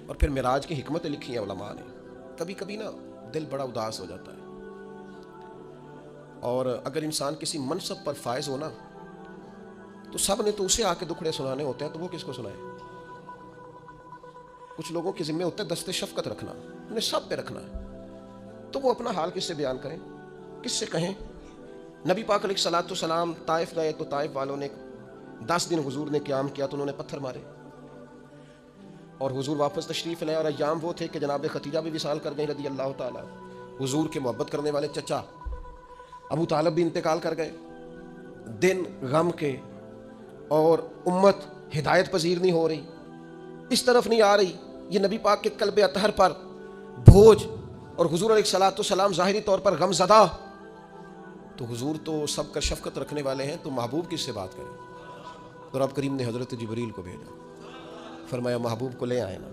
اور پھر معراج کی حکمتیں لکھی ہیں علماء نے. کبھی کبھی نا دل بڑا اداس ہو جاتا ہے، اور اگر انسان کسی منصب پر فائز ہو نا تو سب نے تو اسے آ کے دکھڑے سنانے ہوتے ہیں، تو وہ کس کو سنائے؟ کچھ لوگوں کے ذمہ ہوتا ہے دست شفقت رکھنا، انہیں سب پہ رکھنا ہے، تو وہ اپنا حال کس سے بیان کریں، کس سے کہیں؟ نبی پاک علیہ الصلوۃ والسلام طائف گئے تو طائف والوں نے 10 دن حضور نے قیام کیا تو انہوں نے پتھر مارے، اور حضور واپس تشریف لائے، اور ایام وہ تھے کہ جناب ختیجہ بھی وصال کر گئی رضی اللہ تعالیٰ، حضور کے محبت کرنے والے چچا ابو طالب بھی انتقال کر گئے. دن غم کے، اور امت ہدایت پذیر نہیں ہو رہی، اس طرف نہیں آ رہی، یہ نبی پاک کے قلب اطہر پر بوجھ، اور حضور علیہ الصلوۃ والسلام ظاہری طور پر غم زدہ. تو حضور تو سب کا شفقت رکھنے والے ہیں، تو محبوب کس سے بات کریں؟ تو رب کریم نے حضرت جبریل کو بھیجا، فرمایا محبوب کو لے آئے نا.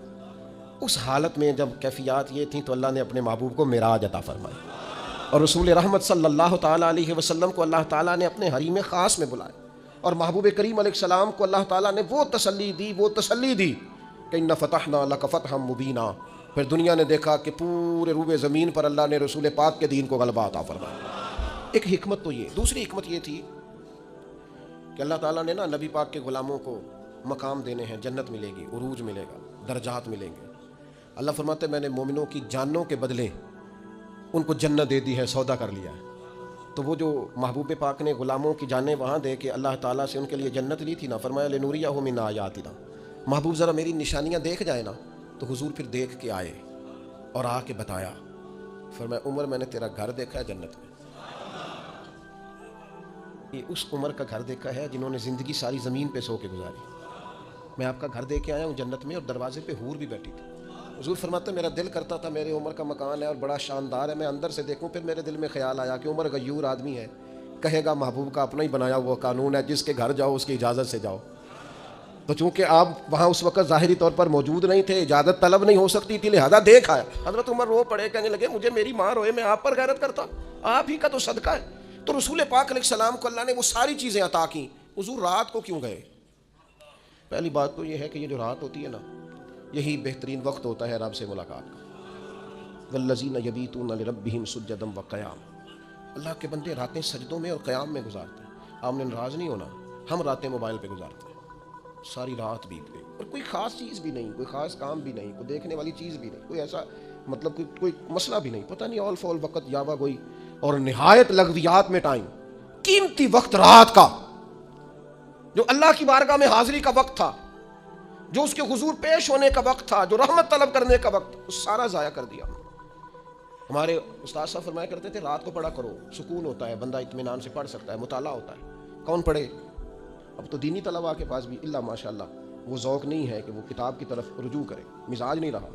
اس حالت میں جب کیفیات یہ تھیں تو اللہ نے اپنے محبوب کو معراج عطا فرمائی، اور رسول رحمت صلی اللہ تعالیٰ علیہ وسلم کو اللہ تعالیٰ نے اپنے حریم خاص میں بلایا، اور محبوب کریم علیہ السلام کو اللہ تعالیٰ نے وہ تسلی دی کہ اِنَّا فَتَحْنَا لَكَ فَتْحًا مُبِينًا. پھر دنیا نے دیکھا کہ پورے روبے زمین پر اللہ نے رسول پاک کے دین کو غلبہ عطا فرمایا. ایک حکمت تو یہ. دوسری حکمت یہ تھی کہ اللہ تعالیٰ نے نا نبی پاک کے غلاموں کو مقام دینے ہیں، جنت ملے گی، عروج ملے گا، درجات ملیں گے. اللہ فرماتے میں نے مومنوں کی جانوں کے بدلے ان کو جنت دے دی ہے، سودا کر لیا ہے. تو وہ جو محبوب پاک نے غلاموں کی جانیں وہاں دے کے اللہ تعالیٰ سے ان کے لیے جنت لی تھی نا، فرمایا لِنُرِيَهُ مِنْ آيَاتِنَا، محبوب ذرا میری نشانیاں دیکھ جائے نا. تو حضور پھر دیکھ کے آئے اور آ کے بتایا، فرمایا عمر میں نے تیرا گھر دیکھا ہے جنت میں. یہ اس عمر کا گھر دیکھا ہے جنہوں نے زندگی ساری زمین پہ سو کے گزاری. میں آپ کا گھر دے کے آیا ہوں جنت میں، اور دروازے پہ حور بھی بیٹھی تھی. حضور فرماتے میرا دل کرتا تھا میرے عمر کا مکان ہے اور بڑا شاندار ہے، میں اندر سے دیکھوں. پھر میرے دل میں خیال آیا کہ عمر غیور آدمی ہے، کہے گا محبوب کا اپنا ہی بنایا ہوا قانون ہے جس کے گھر جاؤ اس کی اجازت سے جاؤ. تو چونکہ آپ وہاں اس وقت ظاہری طور پر موجود نہیں تھے، اجازت طلب نہیں ہو سکتی تھی، لہذا دیکھ آیا. حضرت عمر رو پڑے، کہنے لگے مجھے میری ماں روئے میں آپ پر غیرت کرتا، آپ ہی کا تو صدقہ ہے. تو رسول پاک علیہ السلام کو اللہ نے وہ ساری چیزیں عطا کی. حضور رات کو کیوں گئے؟ پہلی بات تو یہ ہے کہ یہ جو رات ہوتی ہے نا، یہی بہترین وقت ہوتا ہے رب سے ملاقات کا. والذین یبیتون لربہم سجدا وقیاما، اللہ کے بندے راتیں سجدوں میں اور قیام میں گزارتے ہیں. آپ نے ناراض نہیں ہونا، ہم راتیں موبائل پہ گزارتے ہیں، ساری رات بیت گئی اور کوئی خاص چیز بھی نہیں، کوئی خاص کام بھی نہیں، کوئی دیکھنے والی چیز بھی نہیں، کوئی ایسا مطلب کوئی مسئلہ بھی نہیں، پتہ نہیں آل فول وقت یاوا گوئی، اور نہایت لغویات میں ٹائم. قیمتی وقت رات کا جو اللہ کی بارگاہ میں حاضری کا وقت تھا، جو اس کے حضور پیش ہونے کا وقت تھا، جو رحمت طلب کرنے کا وقت، اس سارا ضائع کر دیا. ہمارے استاد صاحب فرمایا کرتے تھے رات کو پڑھا کرو، سکون ہوتا ہے، بندہ اطمینان سے پڑھ سکتا ہے، مطالعہ ہوتا ہے. کون پڑھے؟ اب تو دینی طلباء کے پاس بھی اللہ ماشاء اللہ وہ ذوق نہیں ہے کہ وہ کتاب کی طرف رجوع کرے، مزاج نہیں رہا.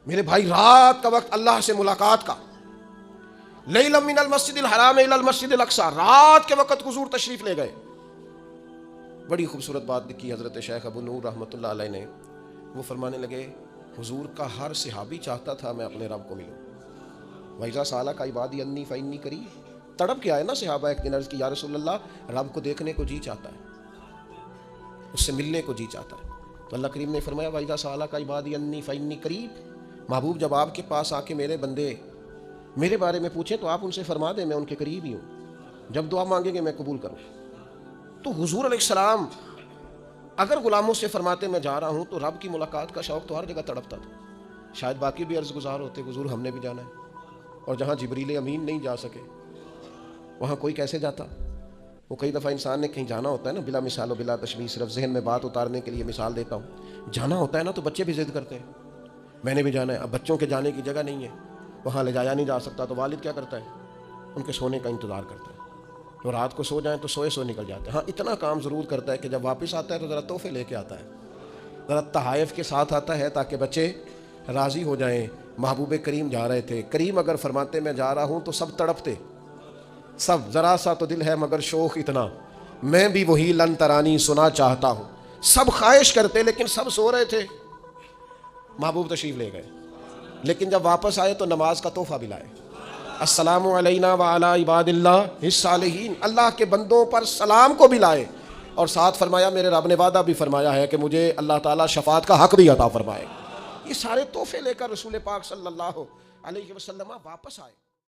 میرے بھائی رات کا وقت اللہ سے ملاقات کا، لیلا من المسجد الحرام الی المسجد الاقصی، رات کے وقت حضور تشریف لے گئے. بڑی خوبصورت بات لکھی حضرت شیخ ابو نور رحمۃ اللہ علیہ نے. وہ فرمانے لگے حضور کا ہر صحابی چاہتا تھا میں اپنے رب کو ملوں. وَإِذَا سَأَلَكَ عِبَادِي عَنِّي فَإِنِّي قَرِيبٌ. تڑپ کے آئے نا صحابہ، ایک دن عرض کی یا رسول اللہ رب کو دیکھنے کو جی چاہتا ہے، اس سے ملنے کو جی چاہتا ہے. تو اللہ کریم نے فرمایا وَإِذَا سَأَلَكَ عِبَادِي عَنِّي فَإِنِّي قَرِيبٌ. محبوب جب آپ کے پاس آ کے میرے بندے میرے بارے میں پوچھیں تو آپ ان سے فرما دیں میں ان کے قریب ہی ہوں، جب دعا مانگیں گے میں قبول کروں. تو حضور علیہ السلام اگر غلاموں سے فرماتے میں جا رہا ہوں تو رب کی ملاقات کا شوق تو ہر جگہ تڑپتا تھا. شاید باقی بھی عرض گزار ہوتے حضور ہم نے بھی جانا ہے، اور جہاں جبریل امین نہیں جا سکے وہاں کوئی کیسے جاتا؟ وہ کئی دفعہ انسان نے کہیں جانا ہوتا ہے نا بلا مثال و بلا تشبیہ، صرف ذہن میں بات اتارنے کے لیے مثال دیتا ہوں. جانا ہوتا ہے نا تو بچے بھی ضد کرتے ہیں میں نے بھی جانا ہے. اب بچوں کے جانے کی جگہ نہیں ہے، وہاں لے جایا نہیں جا سکتا، تو والد کیا کرتا ہے؟ ان کے سونے کا انتظار کرتا ہے. تو رات کو سو جائیں تو سوئے سوئے نکل جاتے ہیں. ہاں اتنا کام ضرور کرتا ہے کہ جب واپس آتا ہے تو ذرا تحفے لے کے آتا ہے، ذرا تحائف کے ساتھ آتا ہے تاکہ بچے راضی ہو جائیں. محبوب کریم جا رہے تھے، کریم اگر فرماتے میں جا رہا ہوں تو سب تڑپتے، سب ذرا سا تو دل ہے مگر شوق اتنا، میں بھی وہی لن ترانی سنا چاہتا ہوں. سب خواہش کرتے لیکن سب سو رہے تھے. محبوب تشریف لے گئے، لیکن جب واپس آئے تو نماز کا تحفہ بھی لائے. السلام علینا وعلی عباد اللہ الصالحین، اللہ کے بندوں پر سلام کو بھی لائے. اور ساتھ فرمایا میرے رب نے وعدہ بھی فرمایا ہے کہ مجھے اللہ تعالیٰ شفاعت کا حق بھی عطا فرمائے. یہ سارے تحفے لے کر رسول پاک صلی اللہ علیہ وسلم واپس آئے.